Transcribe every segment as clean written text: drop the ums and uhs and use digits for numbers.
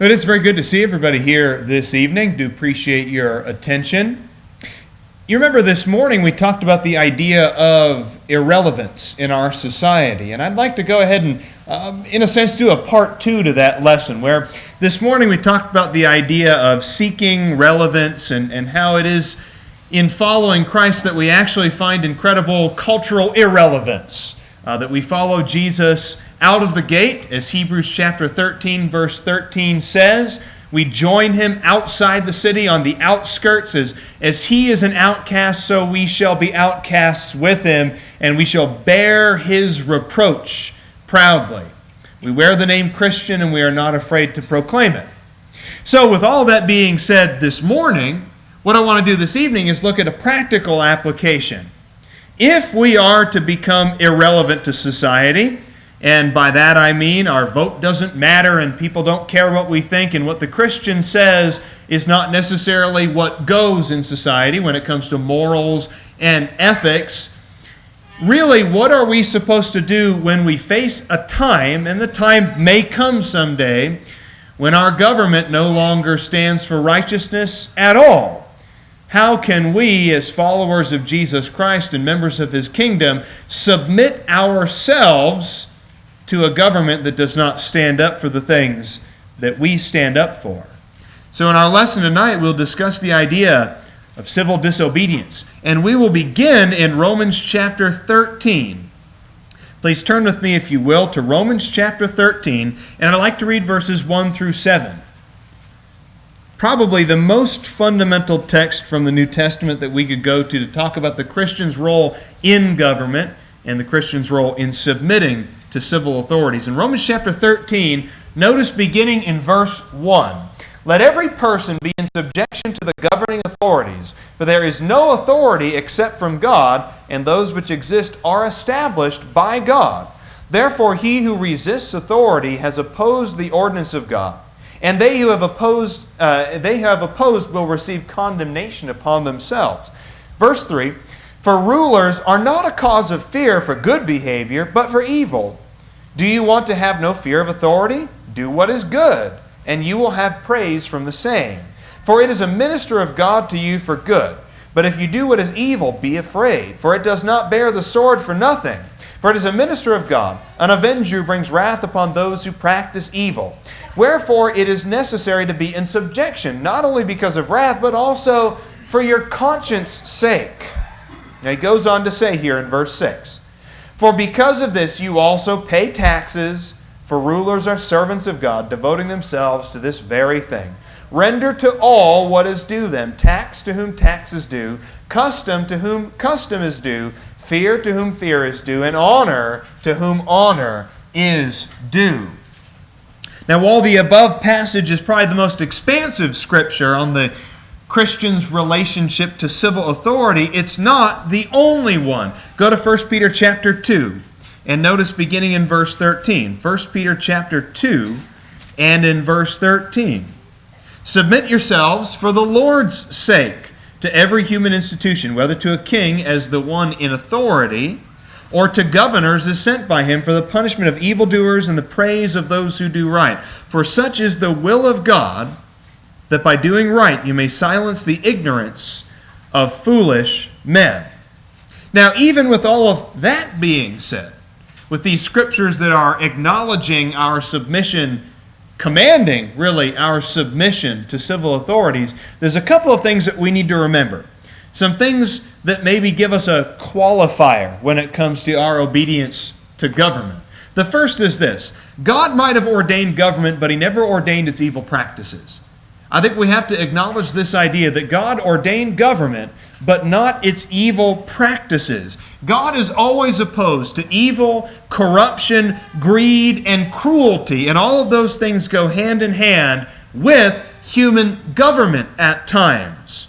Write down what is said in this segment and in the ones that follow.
It is very good to see everybody here this evening. Do appreciate your attention. You remember this morning we talked about the idea of irrelevance in our society, and I'd like to go ahead and, in a sense, do a part two to that lesson, where this morning we talked about the idea of seeking relevance and how it is in following Christ that we actually find incredible cultural irrelevance, that we follow Jesus out of the gate, as Hebrews chapter 13, verse 13 says. We join him outside the city on the outskirts. As he is an outcast, so we shall be outcasts with him, and we shall bear his reproach proudly. We wear the name Christian, and we are not afraid to proclaim it. So with all that being said this morning, what I want to do this evening is look at a practical application. If we are to become irrelevant to society, and by that I mean our vote doesn't matter and people don't care what we think, and what the Christian says is not necessarily what goes in society when it comes to morals and ethics, really, what are we supposed to do when we face a time, and the time may come someday, when our government no longer stands for righteousness at all? How can we, as followers of Jesus Christ and members of his kingdom, submit ourselves to a government that does not stand up for the things that we stand up for? So in our lesson tonight, we'll discuss the idea of civil disobedience. And we will begin in Romans chapter 13. Please turn with me, if you will, to Romans chapter 13. And I'd like to read verses 1 through 7. Probably the most fundamental text from the New Testament that we could go to talk about the Christian's role in government and the Christian's role in submitting to civil authorities. In Romans chapter 13, notice beginning in verse 1, "Let every person be in subjection to the governing authorities, for there is no authority except from God, and those which exist are established by God. Therefore he who resists authority has opposed the ordinance of God, and they who have opposed will receive condemnation upon themselves." Verse 3, "For rulers are not a cause of fear for good behavior, but for evil. Do you want to have no fear of authority? Do what is good, and you will have praise from the same. For it is a minister of God to you for good. But if you do what is evil, be afraid, for it does not bear the sword for nothing. For it is a minister of God, an avenger who brings wrath upon those who practice evil. Wherefore it is necessary to be in subjection, not only because of wrath, but also for your conscience' sake." Now he goes on to say here in verse 6, "For because of this you also pay taxes, for rulers are servants of God, devoting themselves to this very thing. Render to all what is due them, tax to whom tax is due, custom to whom custom is due, fear to whom fear is due, and honor to whom honor is due." Now, while the above passage is probably the most expansive scripture on the Christian's relationship to civil authority, it's not the only one. Go to 1 Peter chapter 2 and notice beginning in verse 13. 1 Peter chapter 2 and in verse 13. "Submit yourselves for the Lord's sake to every human institution, whether to a king as the one in authority, or to governors as sent by him for the punishment of evildoers and the praise of those who do right. For such is the will of God, that by doing right you may silence the ignorance of foolish men." Now, even with all of that being said, with these scriptures that are acknowledging our submission, commanding really our submission to civil authorities, there's a couple of things that we need to remember. Some things that maybe give us a qualifier when it comes to our obedience to government. The first is this: God might have ordained government, but he never ordained its evil practices. I think we have to acknowledge this idea that God ordained government, but not its evil practices. God is always opposed to evil, corruption, greed, and cruelty, and all of those things go hand in hand with human government at times.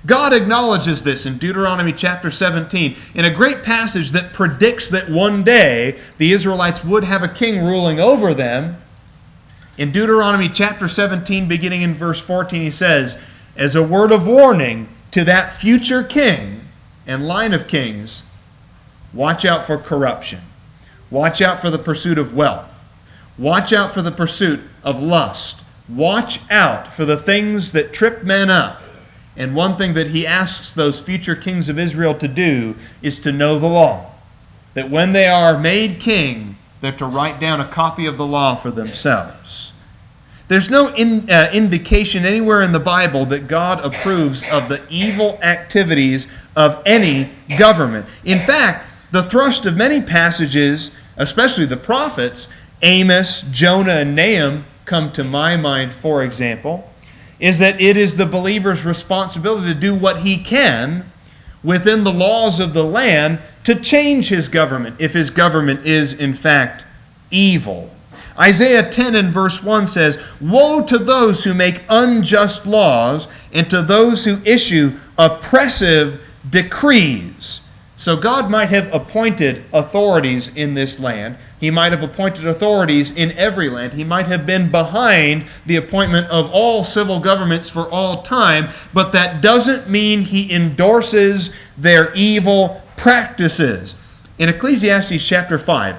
God acknowledges this in Deuteronomy chapter 17 in a great passage that predicts that one day the Israelites would have a king ruling over them. In Deuteronomy chapter 17, beginning in verse 14, he says, "As a word of warning to that future king and line of kings, watch out for corruption. Watch out for the pursuit of wealth. Watch out for the pursuit of lust. watch out for the things that trip men up. And one thing that he asks those future kings of Israel to do is to know the law. That when they are made king, they're to write down a copy of the law for themselves. There's no indication anywhere in the Bible that God approves of the evil activities of any government. In fact, the thrust of many passages, especially the prophets, Amos, Jonah, and Nahum come to my mind, for example, is that it is the believer's responsibility to do what he can within the laws of the land to change his government, if his government is in fact evil. Isaiah 10 and verse 1 says, "Woe to those who make unjust laws and to those who issue oppressive decrees." So God might have appointed authorities in this land. He might have appointed authorities in every land. He might have been behind the appointment of all civil governments for all time, but that doesn't mean he endorses their evil practices. In Ecclesiastes chapter 5,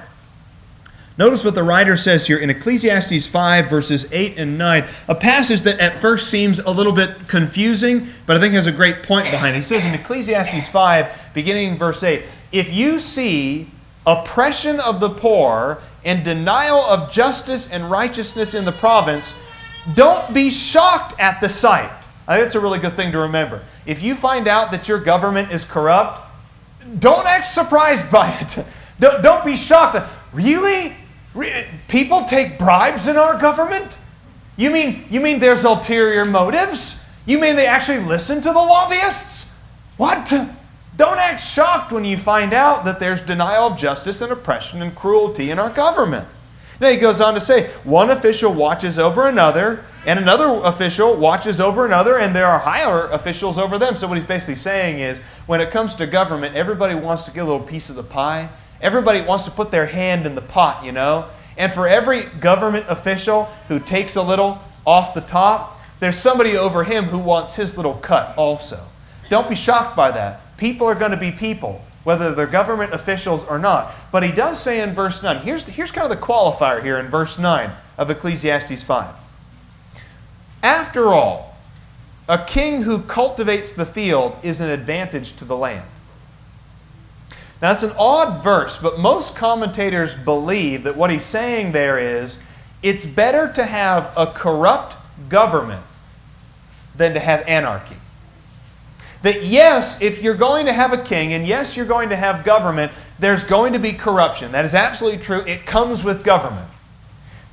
notice what the writer says here in Ecclesiastes 5, verses 8 and 9, a passage that at first seems a little bit confusing, but I think has a great point behind it. He says in Ecclesiastes 5, beginning in verse 8, "If you see oppression of the poor and denial of justice and righteousness in the province, don't be shocked at the sight." I think that's a really good thing to remember. If you find out that your government is corrupt, don't act surprised by it. Don't be shocked. Really? People take bribes in our government? You mean there's ulterior motives? You mean they actually listen to the lobbyists? What? Don't act shocked when you find out that there's denial of justice and oppression and cruelty in our government. Now he goes on to say, one official watches over another, and another official watches over another, and there are higher officials over them. So what he's basically saying is, when it comes to government, everybody wants to get a little piece of the pie. Everybody wants to put their hand in the pot, you know. And for every government official who takes a little off the top, there's somebody over him who wants his little cut also. Don't be shocked by that. People are going to be people, whether they're government officials or not. But he does say in verse 9, here's kind of the qualifier here in verse 9 of Ecclesiastes 5. "After all, a king who cultivates the field is an advantage to the land." Now, that's an odd verse, but most commentators believe that what he's saying there is, it's better to have a corrupt government than to have anarchy. That yes, if you're going to have a king, and yes, you're going to have government, there's going to be corruption. That is absolutely true. It comes with government.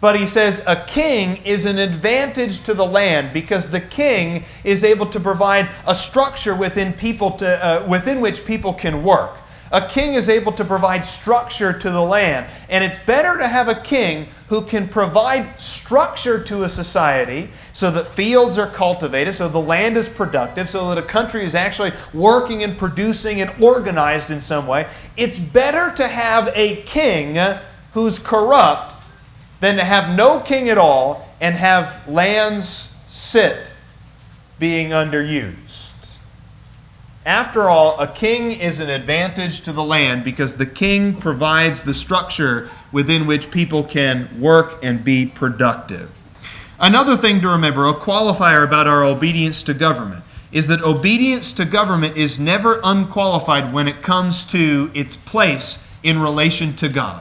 But he says a king is an advantage to the land because the king is able to provide a structure within which people can work. A king is able to provide structure to the land. And it's better to have a king who can provide structure to a society so that fields are cultivated, so the land is productive, so that a country is actually working and producing and organized in some way. It's better to have a king who's corrupt than to have no king at all and have lands sit being underused. After all, a king is an advantage to the land because the king provides the structure within which people can work and be productive. Another thing to remember, a qualifier about our obedience to government, is that obedience to government is never unqualified when it comes to its place in relation to God.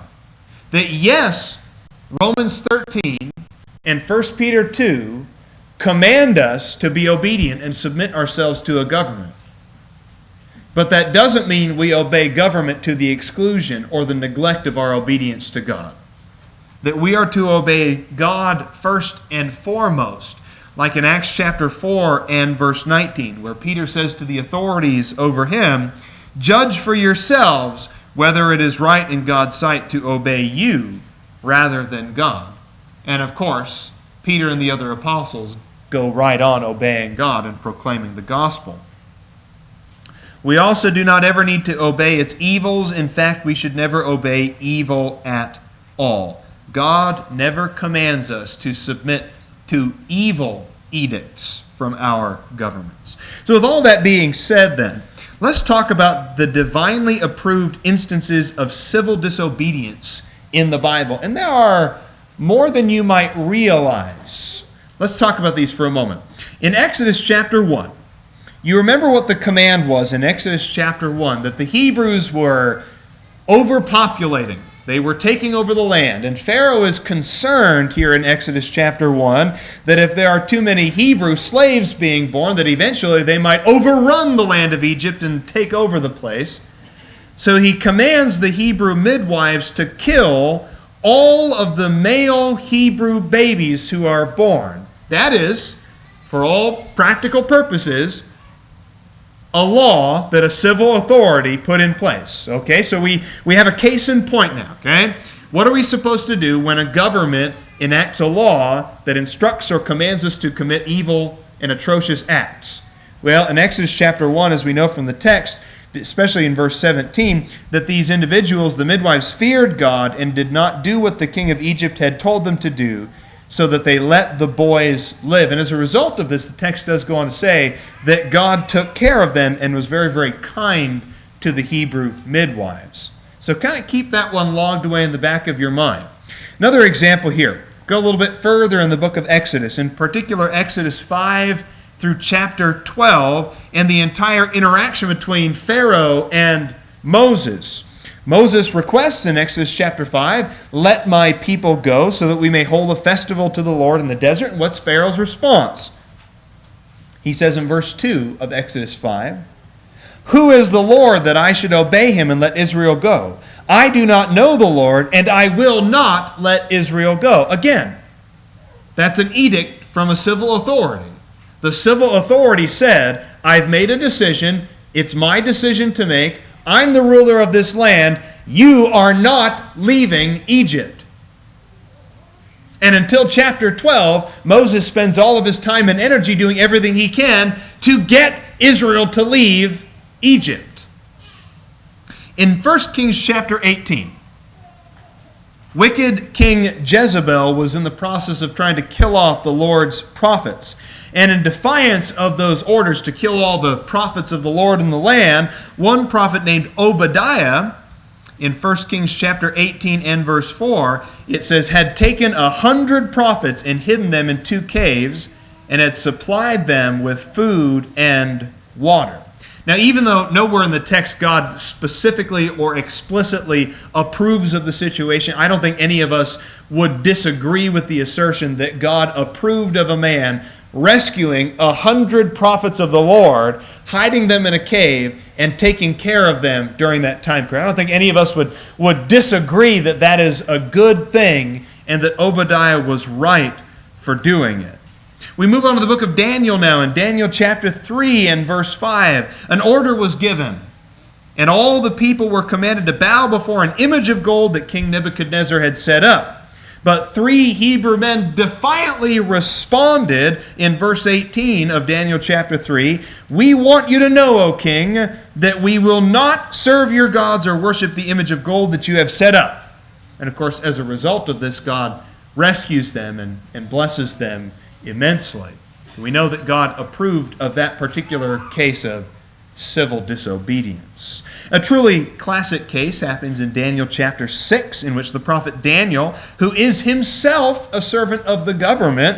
That yes, Romans 13 and 1 Peter 2 command us to be obedient and submit ourselves to a government. But that doesn't mean we obey government to the exclusion or the neglect of our obedience to God. That we are to obey God first and foremost, like in Acts chapter 4 and verse 19, where Peter says to the authorities over him, "Judge for yourselves whether it is right in God's sight to obey you rather than God." And of course, Peter and the other apostles go right on obeying God and proclaiming the gospel. We also do not ever need to obey its evils. In fact, we should never obey evil at all. God never commands us to submit to evil edicts from our governments. So with all that being said then, let's talk about the divinely approved instances of civil disobedience in the Bible. And there are more than you might realize. Let's talk about these for a moment. In Exodus chapter 1, you remember what the command was in Exodus chapter 1, that the Hebrews were overpopulating. They were taking over the land. And Pharaoh is concerned here in Exodus chapter 1 that if there are too many Hebrew slaves being born, that eventually they might overrun the land of Egypt and take over the place. So he commands the Hebrew midwives to kill all of the male Hebrew babies who are born. That is, for all practical purposes, a law that a civil authority put in place. Okay, so we have a case in point now. Okay, what are we supposed to do when a government enacts a law that instructs or commands us to commit evil and atrocious acts? Well, in Exodus chapter 1, as we know from the text, especially in verse 17, that these individuals, the midwives, feared God and did not do what the king of Egypt had told them to do, so that they let the boys live. And as a result of this, the text does go on to say that God took care of them and was very, very kind to the Hebrew midwives. So kind of keep that one logged away in the back of your mind. Another example here. Go a little bit further in the book of Exodus, in particular Exodus 5 through chapter 12, and the entire interaction between Pharaoh and Moses. Moses requests in Exodus chapter 5, "Let my people go so that we may hold a festival to the Lord in the desert." And what's Pharaoh's response? He says in verse 2 of Exodus 5, "Who is the Lord that I should obey him and let Israel go? I do not know the Lord, and I will not let Israel go." Again, that's an edict from a civil authority. The civil authority said, "I've made a decision. It's my decision to make. I'm the ruler of this land. You are not leaving Egypt." And until chapter 12, Moses spends all of his time and energy doing everything he can to get Israel to leave Egypt. In 1 Kings chapter 18, wicked King Jezebel was in the process of trying to kill off the Lord's prophets. And in defiance of those orders to kill all the prophets of the Lord in the land, one prophet named Obadiah, in 1 Kings chapter 18 and verse 4, it says, had taken 100 prophets and hidden them in 2 caves and had supplied them with food and water. Now, even though nowhere in the text God specifically or explicitly approves of the situation, I don't think any of us would disagree with the assertion that God approved of a man rescuing 100 prophets of the Lord, hiding them in a cave, and taking care of them during that time period. I don't think any of us would disagree that that is a good thing and that Obadiah was right for doing it. We move on to the book of Daniel now. In Daniel chapter 3 and verse 5, an order was given, and all the people were commanded to bow before an image of gold that King Nebuchadnezzar had set up. But 3 Hebrew men defiantly responded in verse 18 of Daniel chapter 3, "We want you to know, O king, that we will not serve your gods or worship the image of gold that you have set up." And of course, as a result of this, God rescues them and blesses them immensely. We know that God approved of that particular case of civil disobedience. A truly classic case happens in Daniel chapter 6, in which the prophet Daniel, who is himself a servant of the government,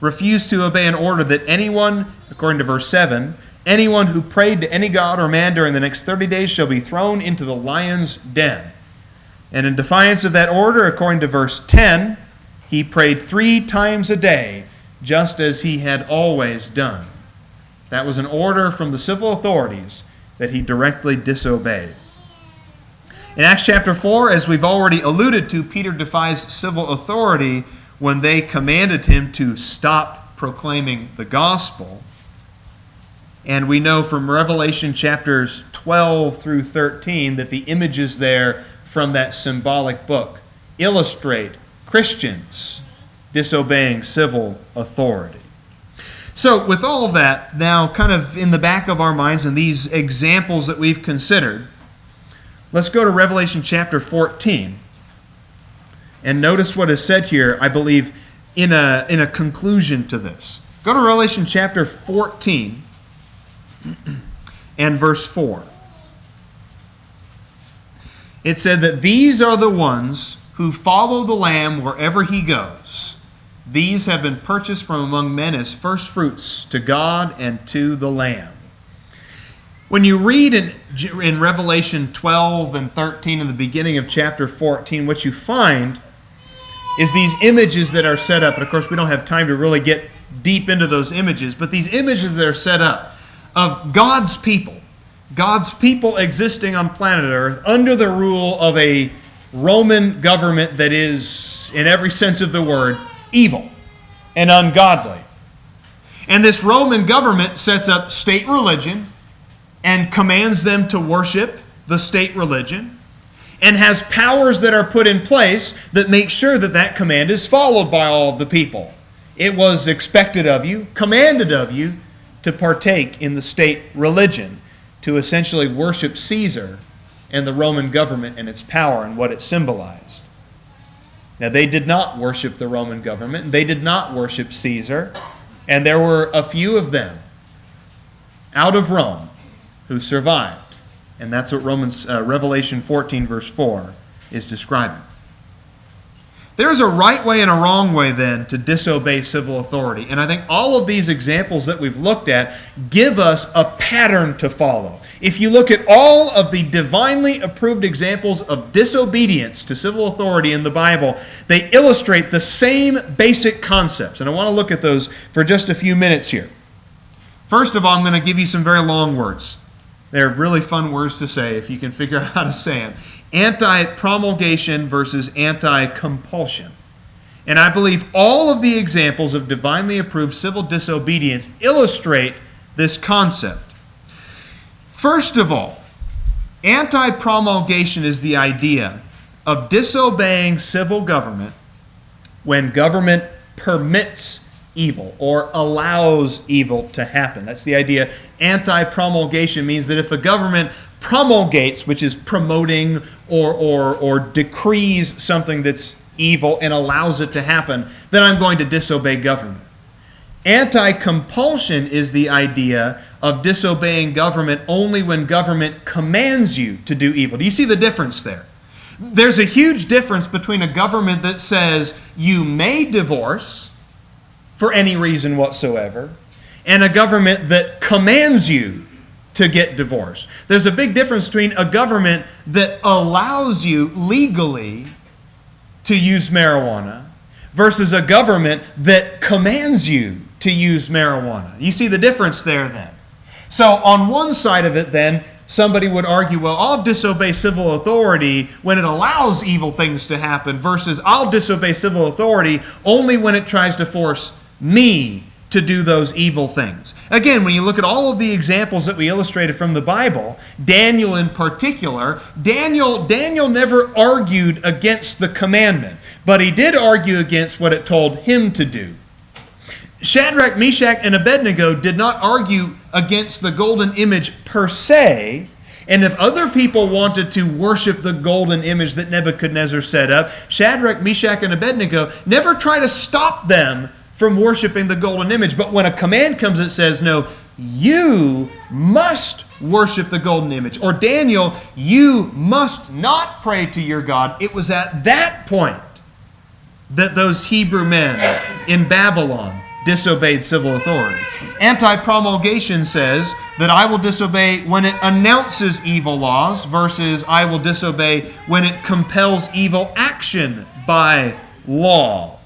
refused to obey an order that anyone, according to verse 7, anyone who prayed to any god or man during the next 30 days shall be thrown into the lion's den. And in defiance of that order, according to verse 10, he prayed 3 times a day, just as he had always done. That was an order from the civil authorities that he directly disobeyed. In Acts chapter 4, as we've already alluded to, Peter defies civil authority when they commanded him to stop proclaiming the gospel. And we know from Revelation chapters 12 through 13 that the images there from that symbolic book illustrate Christians disobeying civil authority. So with all of that now kind of in the back of our minds and these examples that we've considered, let's go to Revelation chapter 14 and notice what is said here, I believe, in a conclusion to this. Go to Revelation chapter 14 and verse 4. It said that these are the ones who follow the Lamb wherever he goes. These have been purchased from among men as first fruits to God and to the Lamb. When you read in Revelation 12 and 13 in the beginning of chapter 14, what you find is these images that are set up. And of course, we don't have time to really get deep into those images, but these images that are set up of God's people existing on planet Earth under the rule of a Roman government that is, in every sense of the word, evil and ungodly. And this Roman government sets up state religion and commands them to worship the state religion, and has powers that are put in place that make sure that that command is followed by all of the people. It was expected of you, commanded of you, to partake in the state religion, to essentially worship Caesar and the Roman government and its power and what it symbolized. Now, they did not worship the Roman government, and they did not worship Caesar, and there were a few of them out of Rome who survived. And that's what Revelation 14, verse 4 is describing. There's a right way and a wrong way, then, to disobey civil authority. And I think all of these examples that we've looked at give us a pattern to follow. If you look at all of the divinely approved examples of disobedience to civil authority in the Bible, they illustrate the same basic concepts. And I want to look at those for just a few minutes here. First of all, I'm going to give you some very long words. They're really fun words to say if you can figure out how to say them. Anti-promulgation versus anti-compulsion. And I believe all of the examples of divinely approved civil disobedience illustrate this concept. First of all, anti-promulgation is the idea of disobeying civil government when government permits evil or allows evil to happen. That's the idea. Anti-promulgation means that if a government promulgates, which is promoting or decrees something that's evil and allows it to happen, then I'm going to disobey government. Anti-compulsion is the idea of disobeying government only when government commands you to do evil. Do you see the difference there? There's a huge difference between a government that says you may divorce for any reason whatsoever, and a government that commands you to get divorced. There's a big difference between a government that allows you legally to use marijuana versus a government that commands you to use marijuana. You see the difference there then? So on one side of it then, somebody would argue, well, I'll disobey civil authority when it allows evil things to happen versus I'll disobey civil authority only when it tries to force me to do those evil things. Again, when you look at all of the examples that we illustrated from the Bible, Daniel in particular, Daniel never argued against the commandment, but he did argue against what it told him to do. Shadrach, Meshach, and Abednego did not argue against the golden image per se, and if other people wanted to worship the golden image that Nebuchadnezzar set up, Shadrach, Meshach, and Abednego never tried to stop them from worshiping the golden image. But when a command comes that says, no, you must worship the golden image, or Daniel, you must not pray to your God, it was at that point that those Hebrew men in Babylon disobeyed civil authority. Anti-promulgation says that I will disobey when it announces evil laws versus I will disobey when it compels evil action by law.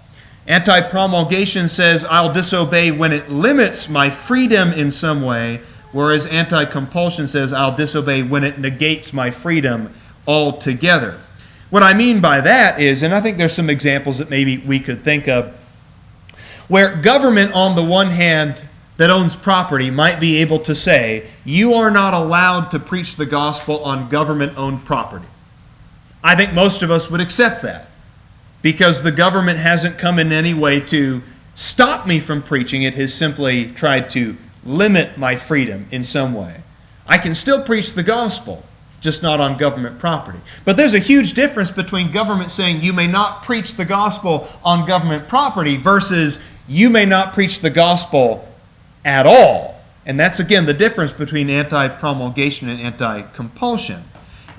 Anti-promulgation says I'll disobey when it limits my freedom in some way, whereas anti-compulsion says I'll disobey when it negates my freedom altogether. What I mean by that is, and I think there's some examples that maybe we could think of, where government on the one hand that owns property might be able to say, you are not allowed to preach the gospel on government-owned property. I think most of us would accept that, because the government hasn't come in any way to stop me from preaching. It has simply tried to limit my freedom in some way. I can still preach the gospel, just not on government property. But there's a huge difference between government saying you may not preach the gospel on government property versus you may not preach the gospel at all. And that's, again, the difference between anti-promulgation and anti-compulsion.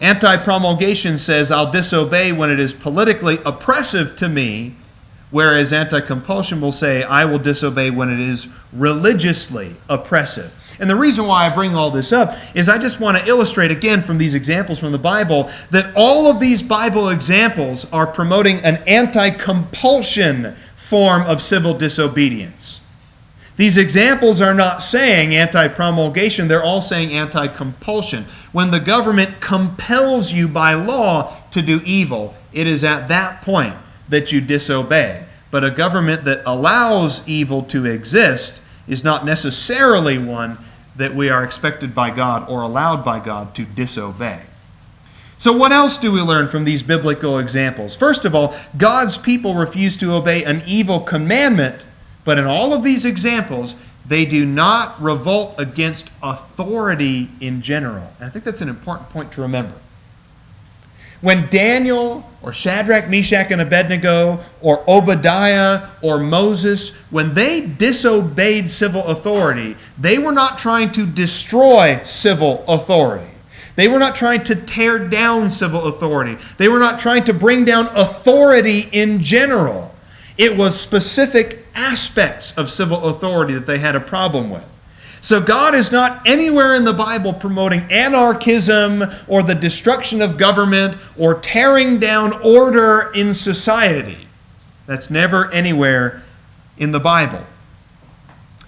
Anti-promulgation says I'll disobey when it is politically oppressive to me whereas anti-compulsion will say, I will disobey when it is religiously oppressive. And the reason why I bring all this up is I just want to illustrate again from these examples from the Bible that all of these Bible examples are promoting an anti-compulsion form of civil disobedience. These examples are not saying anti-promulgation, they're all saying anti-compulsion. When the government compels you by law to do evil, it is at that point that you disobey. But a government that allows evil to exist is not necessarily one that we are expected by God or allowed by God to disobey. So what else do we learn from these biblical examples? First of all, God's people refuse to obey an evil commandment, but in all of these examples, they do not revolt against authority in general. And I think that's an important point to remember. When Daniel or Shadrach, Meshach, and Abednego or Obadiah or Moses, when they disobeyed civil authority, they were not trying to destroy civil authority. They were not trying to tear down civil authority. They were not trying to bring down authority in general. It was specific aspects of civil authority that they had a problem with. So God is not anywhere in the Bible promoting anarchism or the destruction of government or tearing down order in society. That's never anywhere in the Bible.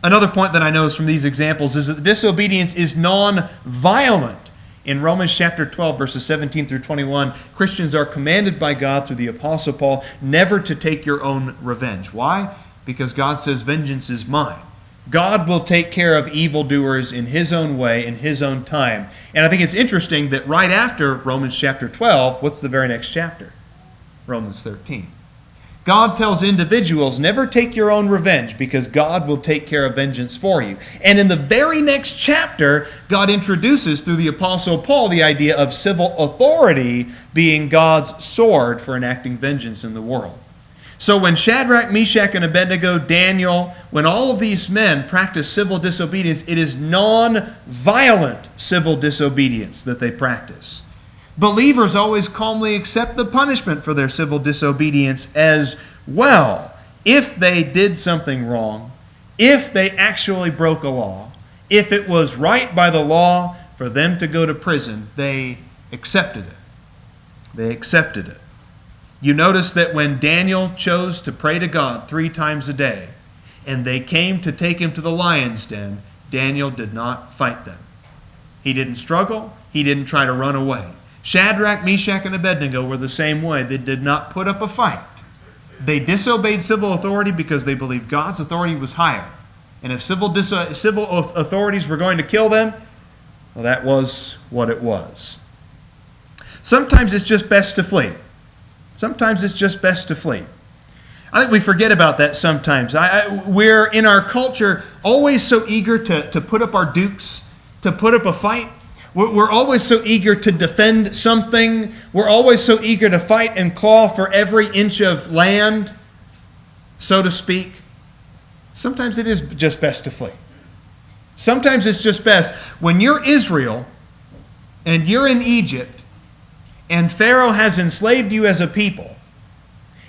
Another point that I notice from these examples is that disobedience is non-violent. In Romans chapter 12, verses 17 through 21, Christians are commanded by God through the Apostle Paul never to take your own revenge. Why? Because God says, vengeance is mine. God will take care of evildoers in His own way, in His own time. And I think it's interesting that right after Romans chapter 12, what's the very next chapter? Romans 13. God tells individuals, never take your own revenge because God will take care of vengeance for you. And in the very next chapter, God introduces through the Apostle Paul the idea of civil authority being God's sword for enacting vengeance in the world. So when Shadrach, Meshach, and Abednego, Daniel, when all of these men practice civil disobedience, it is non-violent civil disobedience that they practice. Believers always calmly accept the punishment for their civil disobedience as well. If they did something wrong, if they actually broke a law, if it was right by the law for them to go to prison, they accepted it. They accepted it. You notice that when Daniel chose to pray to God 3 times a day, and they came to take him to the lion's den, Daniel did not fight them. He didn't struggle. He didn't try to run away. Shadrach, Meshach, and Abednego were the same way. They did not put up a fight. They disobeyed civil authority because they believed God's authority was higher. And if civil authorities were going to kill them, well, that was what it was. Sometimes it's just best to flee. Sometimes it's just best to flee. I think we forget about that sometimes. We're, in our culture, always so eager to put up our dukes, to put up a fight. We're always so eager to defend something. We're always so eager to fight and claw for every inch of land, so to speak. Sometimes it is just best to flee. Sometimes it's just best. When you're Israel and you're in Egypt, and Pharaoh has enslaved you as a people,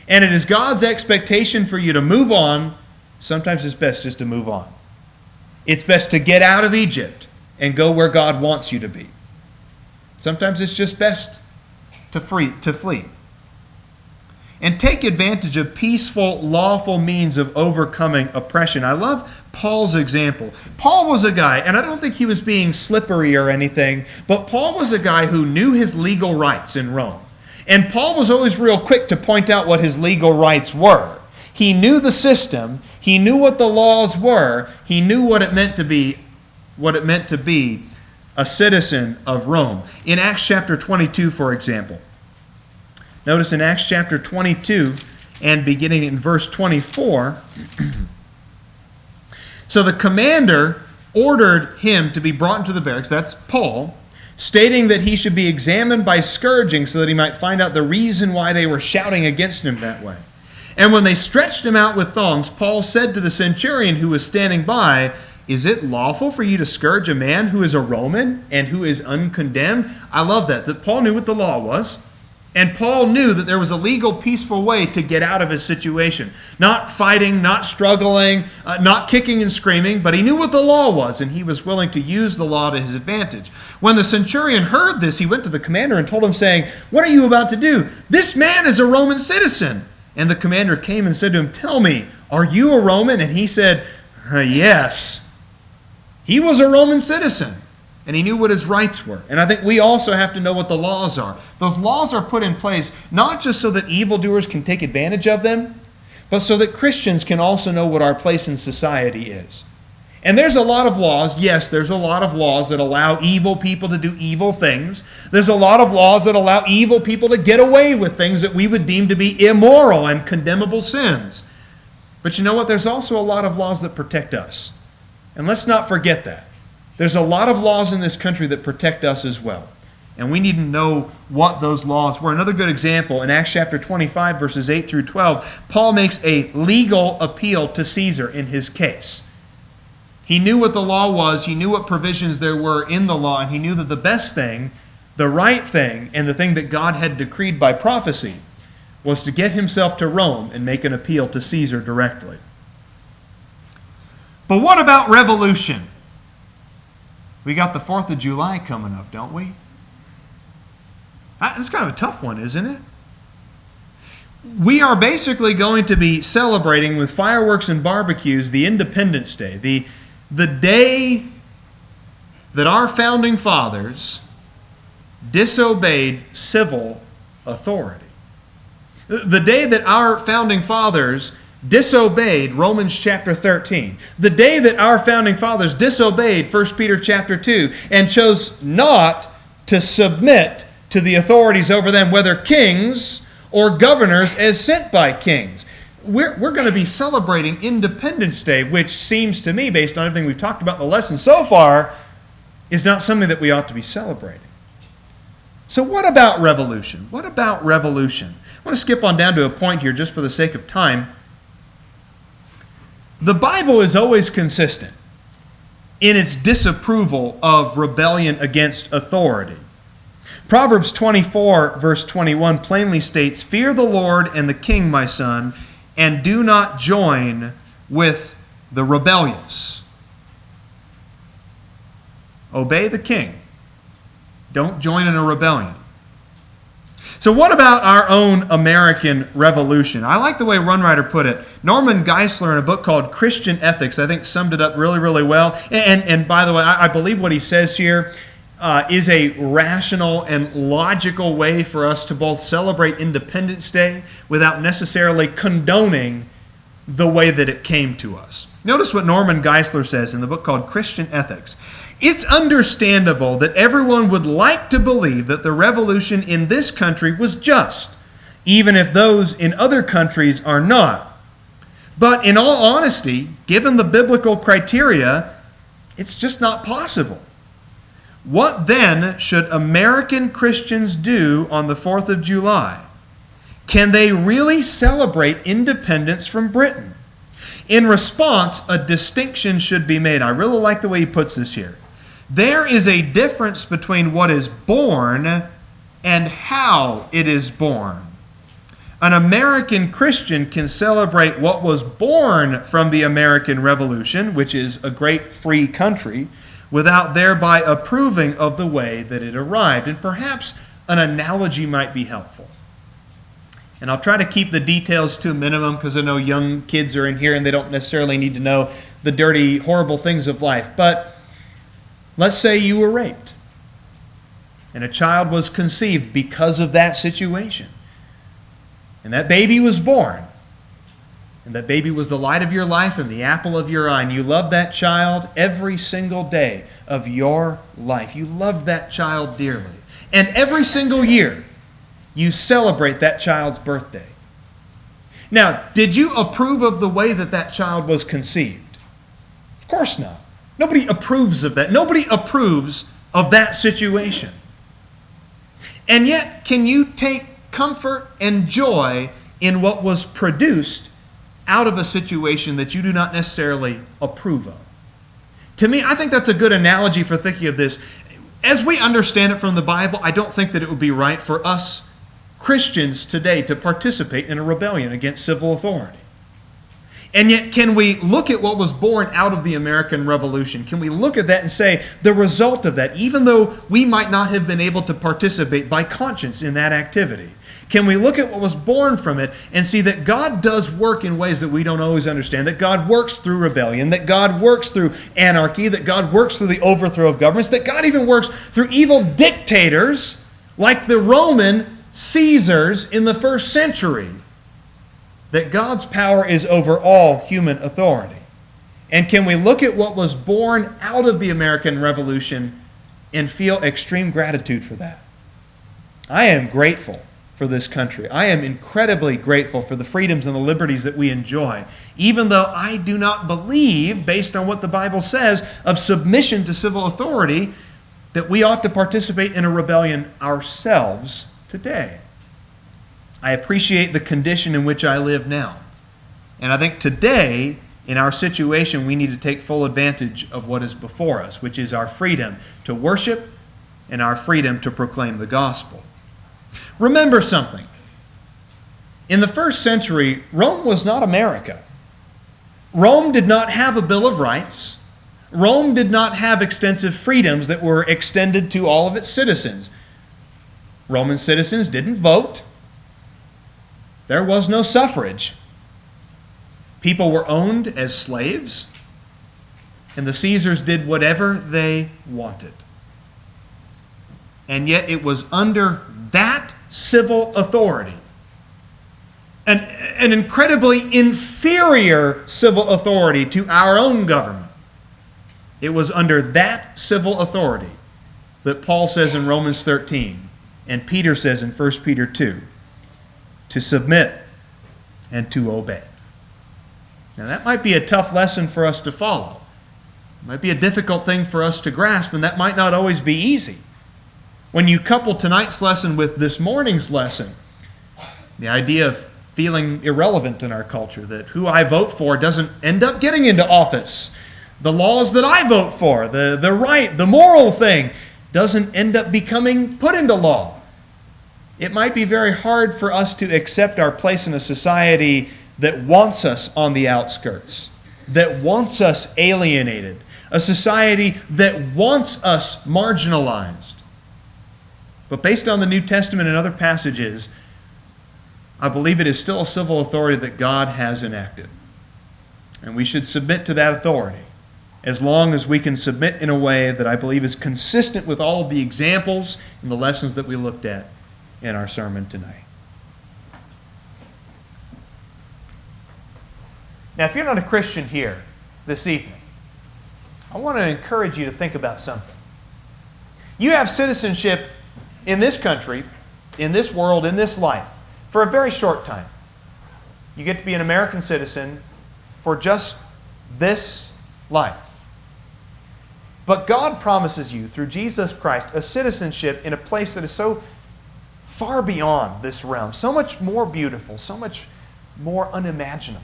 and it is God's expectation for you to move on, sometimes it's best just to move on. It's best to get out of Egypt and go where God wants you to be. Sometimes it's just best to flee. And take advantage of peaceful, lawful means of overcoming oppression. I love Paul's example. Paul was a guy, and I don't think he was being slippery or anything, but Paul was a guy who knew his legal rights in Rome. And Paul was always real quick to point out what his legal rights were. He knew the system. He knew what the laws were. He knew what it meant to be a citizen of Rome. In Acts chapter 22, for example. Notice in Acts chapter 22 and beginning in verse 24. So the commander ordered him to be brought into the barracks, that's Paul, stating that he should be examined by scourging so that he might find out the reason why they were shouting against him that way. And when they stretched him out with thongs, Paul said to the centurion who was standing by, "Is it lawful for you to scourge a man who is a Roman and who is uncondemned?" I love that Paul knew what the law was. And Paul knew that there was a legal, peaceful way to get out of his situation. Not fighting, not struggling, not kicking and screaming, but he knew what the law was, and he was willing to use the law to his advantage. When the centurion heard this, he went to the commander and told him, saying, "What are you about to do? This man is a Roman citizen." And the commander came and said to him, "Tell me, are you a Roman?" And he said, "Yes." He was a Roman citizen. And he knew what his rights were. And I think we also have to know what the laws are. Those laws are put in place not just so that evildoers can take advantage of them, but so that Christians can also know what our place in society is. And there's a lot of laws. Yes, there's a lot of laws that allow evil people to do evil things. There's a lot of laws that allow evil people to get away with things that we would deem to be immoral and condemnable sins. But you know what? There's also a lot of laws that protect us. And let's not forget that. There's a lot of laws in this country that protect us as well. And we need to know what those laws were. Another good example, in Acts chapter 25, verses 8 through 12, Paul makes a legal appeal to Caesar in his case. He knew what the law was, he knew what provisions there were in the law, and he knew that the best thing, the right thing, and the thing that God had decreed by prophecy was to get himself to Rome and make an appeal to Caesar directly. But what about revolution? We got the 4th of July coming up, don't we? It's kind of a tough one, isn't it? We are basically going to be celebrating with fireworks and barbecues the Independence Day, the day that our founding fathers disobeyed civil authority. The day that our founding fathers disobeyed Romans chapter 13. The day that our founding fathers disobeyed 1 Peter chapter 2 and chose not to submit to the authorities over them, whether kings or governors as sent by kings. We're going to be celebrating Independence Day, which seems to me, based on everything we've talked about in the lesson so far, is not something that we ought to be celebrating. So what about revolution? What about revolution? I want to skip on down to a point here just for the sake of time. The Bible is always consistent in its disapproval of rebellion against authority. Proverbs 24, verse 21 plainly states, "Fear the Lord and the king, my son, and do not join with the rebellious." Obey the king. Don't join in a rebellion. So what about our own American Revolution? I like the way one writer put it. Norman Geisler, in a book called Christian Ethics, I think summed it up really, really well. And by the way, I believe what he says here is a rational and logical way for us to both celebrate Independence Day without necessarily condoning the way that it came to us. Notice what Norman Geisler says in the book called Christian Ethics. "It's understandable that everyone would like to believe that the revolution in this country was just, even if those in other countries are not. But in all honesty, given the biblical criteria, it's just not possible. What then should American Christians do on the 4th of July? Can they really celebrate independence from Britain? In response, a distinction should be made." I really like the way he puts this here. There is a difference between what is born and how it is born. An American Christian can celebrate what was born from the American Revolution, which is a great free country, without thereby approving of the way that it arrived. And perhaps an analogy might be helpful. And I'll try to keep the details to a minimum because I know young kids are in here and they don't necessarily need to know the dirty, horrible things of life. But let's say you were raped and a child was conceived because of that situation. And that baby was born. And that baby was the light of your life and the apple of your eye. And you loved that child every single day of your life. You loved that child dearly. And every single year, you celebrate that child's birthday. Now, did you approve of the way that that child was conceived? Of course not. Nobody approves of that. Nobody approves of that situation. And yet, can you take comfort and joy in what was produced out of a situation that you do not necessarily approve of? To me, I think that's a good analogy for thinking of this. As we understand it from the Bible, I don't think that it would be right for us Christians today to participate in a rebellion against civil authority. And yet, can we look at what was born out of the American Revolution? Can we look at that and say the result of that, even though we might not have been able to participate by conscience in that activity, can we look at what was born from it and see that God does work in ways that we don't always understand, that God works through rebellion, that God works through anarchy, that God works through the overthrow of governments, that God even works through evil dictators like the Roman Caesars in the first century, that God's power is over all human authority. And can we look at what was born out of the American Revolution and feel extreme gratitude for that? I am grateful for this country. I am incredibly grateful for the freedoms and the liberties that we enjoy, even though I do not believe, based on what the Bible says, of submission to civil authority, that we ought to participate in a rebellion ourselves today. I appreciate the condition in which I live now. And I think today, in our situation, we need to take full advantage of what is before us, which is our freedom to worship and our freedom to proclaim the gospel. Remember something. In the first century, Rome was not America. Rome did not have a Bill of Rights. Rome did not have extensive freedoms that were extended to all of its citizens. Roman citizens didn't vote. There was no suffrage. People were owned as slaves, and the Caesars did whatever they wanted. And yet it was under that civil authority, an incredibly inferior civil authority to our own government. It was under that civil authority that Paul says in Romans 13, and Peter says in 1 Peter 2, to submit and to obey. Now that might be a tough lesson for us to follow. It might be a difficult thing for us to grasp, and that might not always be easy. When you couple tonight's lesson with this morning's lesson, the idea of feeling irrelevant in our culture, that who I vote for doesn't end up getting into office. The laws that I vote for, the right, the moral thing, doesn't end up becoming put into law. It might be very hard for us to accept our place in a society that wants us on the outskirts, that wants us alienated, a society that wants us marginalized. But based on the New Testament and other passages, I believe it is still a civil authority that God has enacted. And we should submit to that authority, as long as we can submit in a way that I believe is consistent with all of the examples and the lessons that we looked at in our sermon tonight. Now, if you're not a Christian here this evening, I want to encourage you to think about something. You have citizenship in this country, in this world, in this life, for a very short time. You get to be an American citizen for just this life. But God promises you, through Jesus Christ, a citizenship in a place that is so far beyond this realm, so much more beautiful, so much more unimaginable.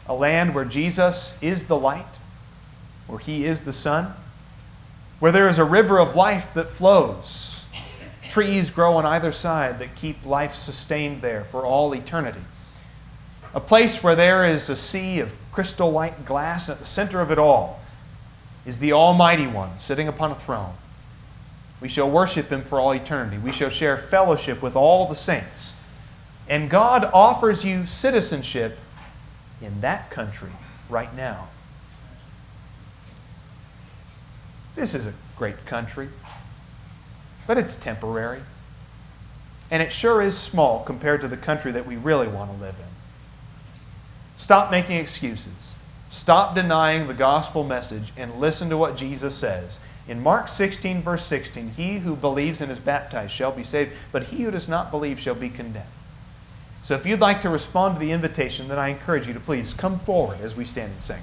A land where Jesus is the light, where He is the sun, where there is a river of life that flows. Trees grow on either side that keep life sustained there for all eternity. A place where there is a sea of crystal white glass, and at the center of it all is the Almighty One sitting upon a throne. We shall worship Him for all eternity. We shall share fellowship with all the saints. And God offers you citizenship in that country right now. This is a great country, but it's temporary. And it sure is small compared to the country that we really want to live in. Stop making excuses. Stop denying the gospel message and listen to what Jesus says. In Mark 16, verse 16, he who believes and is baptized shall be saved, but he who does not believe shall be condemned. So if you'd like to respond to the invitation, then I encourage you to please come forward as we stand and sing.